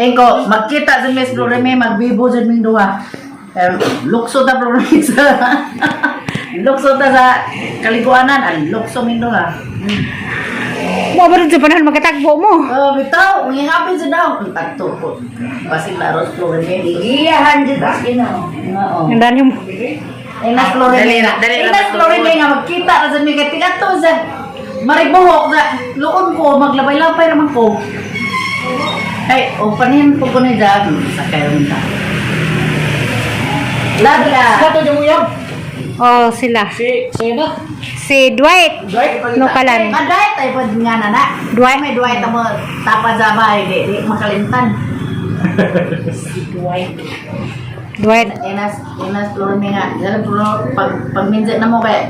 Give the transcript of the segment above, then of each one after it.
Engko, magkita sa Miss Florime, magbibo sa ming duha. Lukso ta Florime sa... Lukso ta sa kaliguanan, lukso ming duha. Mo ba rin sa panahon magkatagbo mo? Oh, bitaw, ngingapin sa daw. Ang tagto po. Basig laros Florime. Iyahan dito as ginaw. Oo. Ang dali mo. Inas Florime nga. Inas Florime nga, magkita na sa ming katigato sa... Maribuhok na, luon ko, maglabay-labay naman ko. Ay, o panin ko na dyan. Sakay rin na. Lagla. Kato dyan mo yan. Oh, sila. Na? Si Dwight. Nukalan. Kadayat ay pwede nga na na. Dwight. May Dwight mo tapad sa bahay, di makalintan. Dwight. Inas Florime nga. Dahil pag minsan na mo kaya,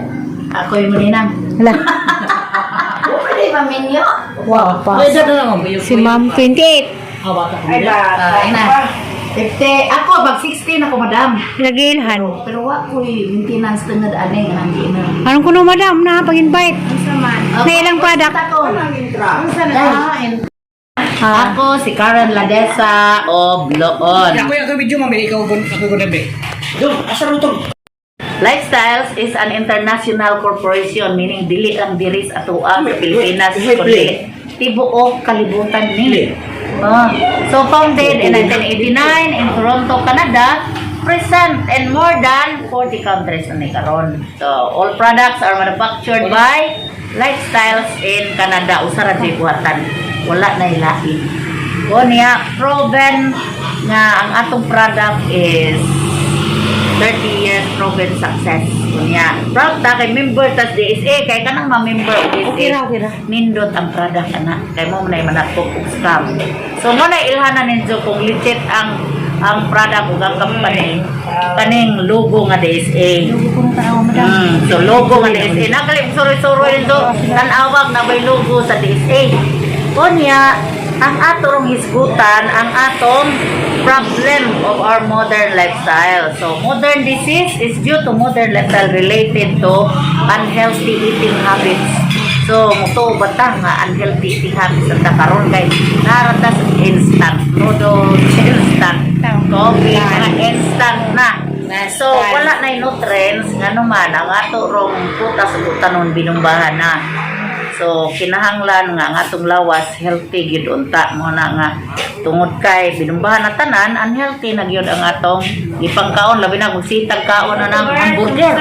ako yung maninang. Hala. Pwede ba minyo? Wow. Pa. Ay, dyan na lang. Si Ma'am 28. Bata ko. Ay, ina. 50. Ako, pag 16 ako, madam. Lagilhan. Pero wako maintenance tengad ane nga hindi na. Anong kuno madam na pag-invite? Saman. Na ilang product? Ako. Ah. Ako si Karen Ladesa of Loon. Ako video mamili ikaw ako gabi. Dong, asa rutong? Lifestyles is an international corporation, meaning dili lang diris atoa sa Pilipinas, kundi tibuok kalibutan ni. So founded in 1989 in Toronto, Canada, present in more than 40 countries na karon. So all products are manufactured by Lifestyles in Canada. Usara di buhatan, wala na ilahi. O niya proven nga ang atong product is 30 years proven success. Kunya, proud ta kay member tas DSA kay kanang ma-member of DSA. Okay ra. Nindot ang product ana. Kay mo man manatok og scam. So mo na ilhanan ninyo kung legit ang product ug ang company kaning logo nga DSA. Logo ko na tanaw madam. So logo nga DSA nakalim suri-suri nito tan-awag na may logo sa DSA. Kunya, ang atong hisgutan, ang atong problem of our modern lifestyle. So, modern disease is due to modern lifestyle related to unhealthy eating habits. So, muto bata nga unhealthy eating habits ang karon kay naratas instant noodles, instant coffee, mga instant na. So, wala na nutrients nga naman ang ato rong putas ug tanon binumbahan na. So, kinahanglan nga ang atong lawas healthy gyud unta mo na nga tungod kay binumbahan na tanan unhealthy na gyud ang atong ipangkaon labi na kung sitag kaon na ng hamburger.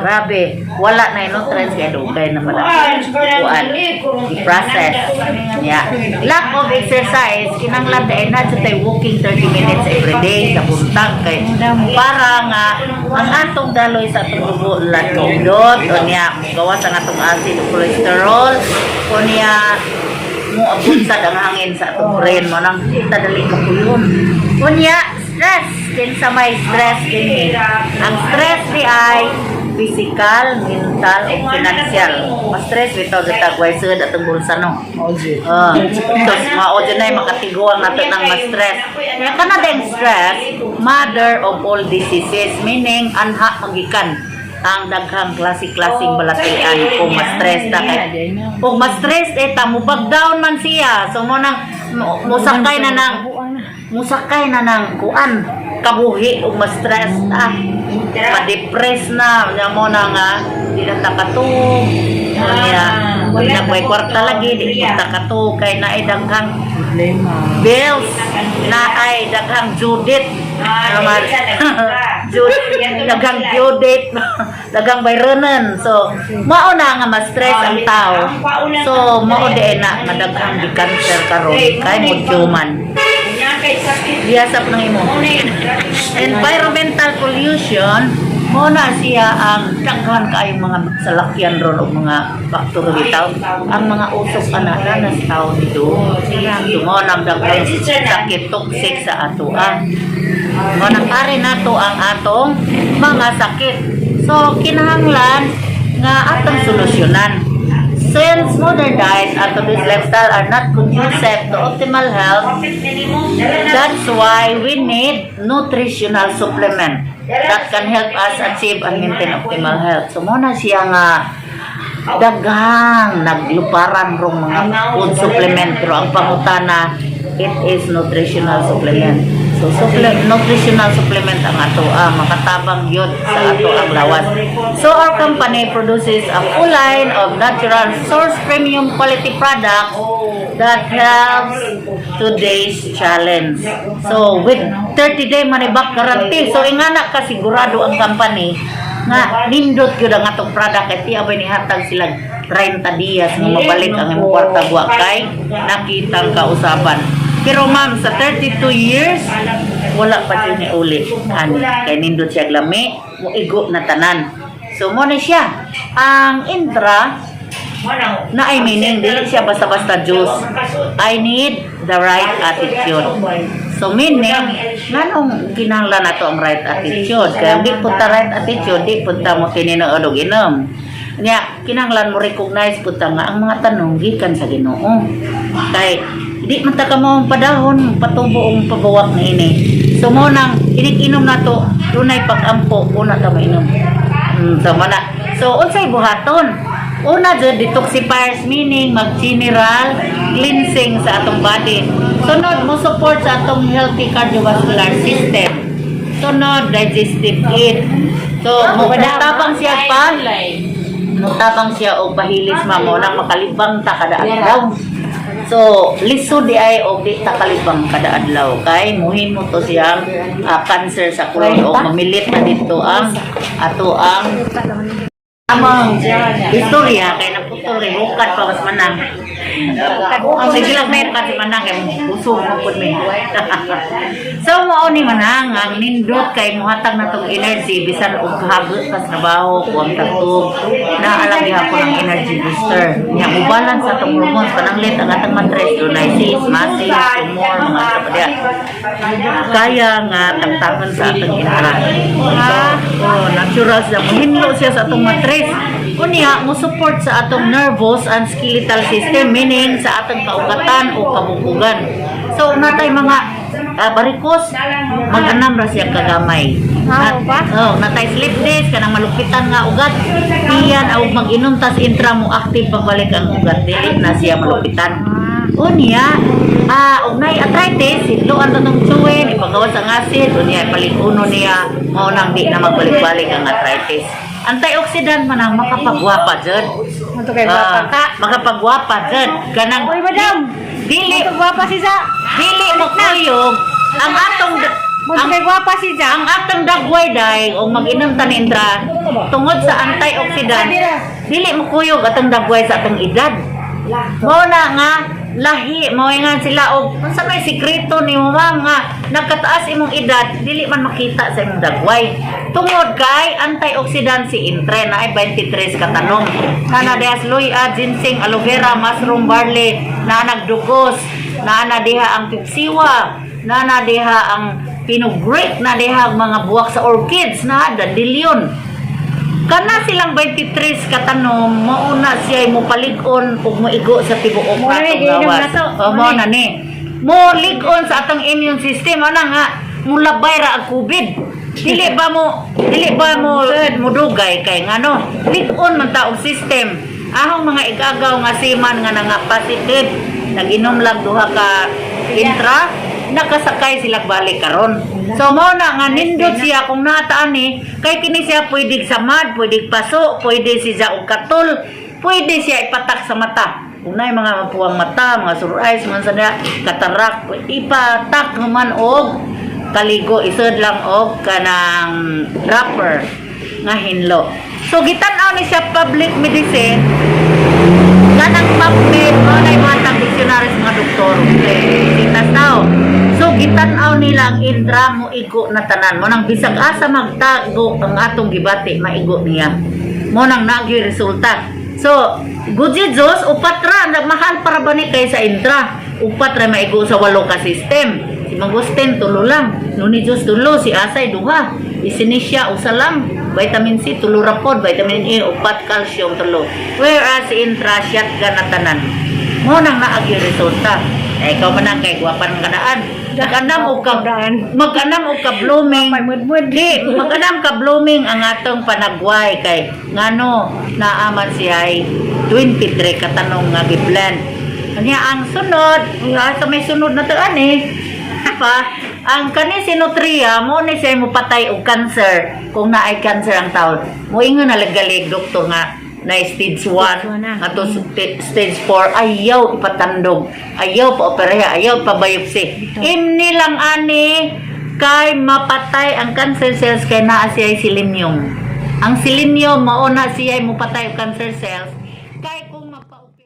Grabe, wala na nutrients kay dugay naman ang kuan i-process. Yeah. Lack of exercise kinahanglan dai na tay walking 30 minutes every day sa buntag kay para nga ang atong daloy sa atong dugo latindot o niya gawas ang atong acid o cholesterol o niya mo abot sa ang hangin sa atong brain mo nang tadali ka puyon o niya stress din sa may stress din ang stress di ay physical, mental, o financial. Ma-stress bitaw sa tagway sud atong bulsa no. Because mao dyan ay makatiguang nato ng ma-stress. Kaya kana din stress, mother of all diseases, meaning anha pagikan ang daghang klaseng balatian kung ma-stress ta kay kung ma-stress ta mubag-down man siya so mo nang musakay na nang kuan kabuhi ug ma-stress ma-depress na mo na nga di na takatug niya di na may kwarta lagi di na takatug kay naay daghang bills naay daghang Judith daghang Judith daghang bayranan so mao na nga ma-stress ang tao so mao di na daghang di cancer karon kay mo human biyasa pa ng imo. Environmental pollution, mo na siya ang daghan kaayong mga salakyan ron o mga faktor bitaw. Ang mga usok ana na sa tao dito. Tungo nang daghang sakit toxic sa atoa. Mo nang ari nato ang atong mga sakit. So kinahanglan nga atong solusyonan. Since modern diet and today's lifestyle are not conducive to optimal health, that's why we need nutritional supplement that can help us achieve and maintain optimal health. So muna siya nga daghang nagluparan rong mga food supplement pero ang pangutana it is nutritional supplement. So nutritional supplement ang ato makatabang yun sa ato ang lawas. So our company produces a full line of natural source premium quality products that helps today's challenge. So with 30-day money back guarantee. So ingana ka sigurado ang company nga nindot gyud ang atong product kay tiya ba ni hatag sila 30 dias nga mabalik ang imong kwarta wa kay nakitang kausaban. Pero ma'am, sa 32 years, wala pa siya ni uli. Kaya nindot siya glami, igo na tanan. So, muna siya. Ang intra, na ay meaning, dili siya basta-basta juice. I need the right attitude. So, meaning, nanong kinahanglan na to ang right attitude? Kaya di punta right attitude, di punta mo tininood o ginom. Kaya, kinahanglan mo recognize punta nga ang mga tanong gikan sa Ginoo. Kaya, di man ta ka mo padahon patubo ang pabawak na ini. So mo nang inikinom na to dunay pag-ampo una ta mainom. So mana. So unsay buhaton? Una jud detoxifiers meaning mag-general cleansing sa atong body. Sunod mo support sa atong healthy cardiovascular system. Sunod digestive aid. So mo tabang siya pa. Mutabang siya og pahilis mamo nang makalibang ta kada adlaw. So, lisod di ay o di takalibang kada adlaw kay muhin mo to siyang cancer sa kulon o mamilit na dito ang ato ang amang istorya kay naputol kay bukat pa mas manang. Ang sige lang may kasi manang kay puso mo pud mi. So mao ni manang ang nindot kay muhatag na tong energy bisan og kahagot sa trabaho kuwang tatog na alang gihapon ang energy booster. Nya ubalan sa tong hormones pananglit ang atong matres dunay sis, masis, tumor mga kapadya. Kaya nga tangtangan sa atong intra. Natural siya muhinlo siya sa atong matres. Kunya mo support sa atong nervous and skeletal system meaning sa atong kaugatan o kabubugan. So natay mga barikos mag-anam ra siya kagamay. Natay sleepiness kanang malupitan nga ugat. Iyan aw mag-inom tas intra mo active pagbalik ang ugat dili na siya malupitan. Unya ugnay arthritis sidloan tatong tsuwen ipagawas ang acid unya palikuno niya mao nang di na magbalik-balik ang arthritis. Antioxidant man ang makapagwapa jud. Ato kay gwapa ka. Makapagwapa jud kanang Oy madam. dili Ato gwapa si sa. dili mo kuyog ang atong Ato kay gwapa si sa. ang atong dagway day o mag-inom tanindra tungod sa antioxidant dili mo kuyog atong dagway sa atong edad. Mo na nga lahi mo nga sila og unsa may sikreto ni mo ma'am nga nagkataas imong edad dili man makita sa imong dagway tungod kay antioxidant si intre na ay 23 ka tanom na diha luya, ginseng, aloe vera, mushroom, barley na nagdugos na diha ang pipsiwa na diha ang pinugreek na diha ang mga buwak sa orchids na dandelion. Kana silang 23 katanom, mauna siya mo palig-on ug moigo sa tibuok natong gawas. Mo na ni. Mo lig-on sa atong immune system ana nga mulabay ra ang COVID. Dili ba mo mudugay kay ngano? Lig-on man ta og system. Ahong mga igagaw nga siman nga nga positive, nag-inom lang duha ka intra, nakasakay sila balik karon. So mo na nga nindot siya kung nataan ni kay kini siya pwede samad, pwede paso, pwede siya og katul, pwede siya ipatak sa mata. Kung na mga mapuwang mata, mga sore eyes, man sa katarak, ipatak man og kaligo isod lang og kanang dropper nga hinlo. So gitan-aw ni siya public medicine kanang PubMed mo na yung mga dictionaries mga doktor. Sitas tao. So, gitan-aw nila ang indra mo igo na tanan. Mo nang bisag asa magtago ang atong gibati, maigo niya. Mo nang nagyoy resulta. So, gudji Diyos, upat ra, mahal para ba ni kay sa indra? Upat ra maigo sa 8 ka system. Si Mangustin, tulo lang. Nuni Diyos, tulo. Si Asay, duha. Isinisya, usa lang. Vitamin C, tulo rapod. Vitamin E, upat, calcium, tulo. Whereas si intra, shotgun na tanan. Mo nang naagyo resulta. Eh, ikaw man ang kay guwapan ng kadaan. Mag-anam o ka blooming. Di, mag-anam ka blooming ang atong panagway kay ngano naaman siya ay 23 katanong nga gi-blend. Kanya ang sunod, sa may sunod na to ani. Pa, ang kani sinutria mo ni siya mo patay og cancer kung naay cancer ang tao. Moingon na lagalig doktor nga na stage 1 na. nga to stage 4 ayaw ipatandog, ayaw pa operaha, ayaw pa biopsy. Imni lang ani kay mapatay ang cancer cells kay naa siya selenium. Ang selenium mao na siya mo patay og cancer cells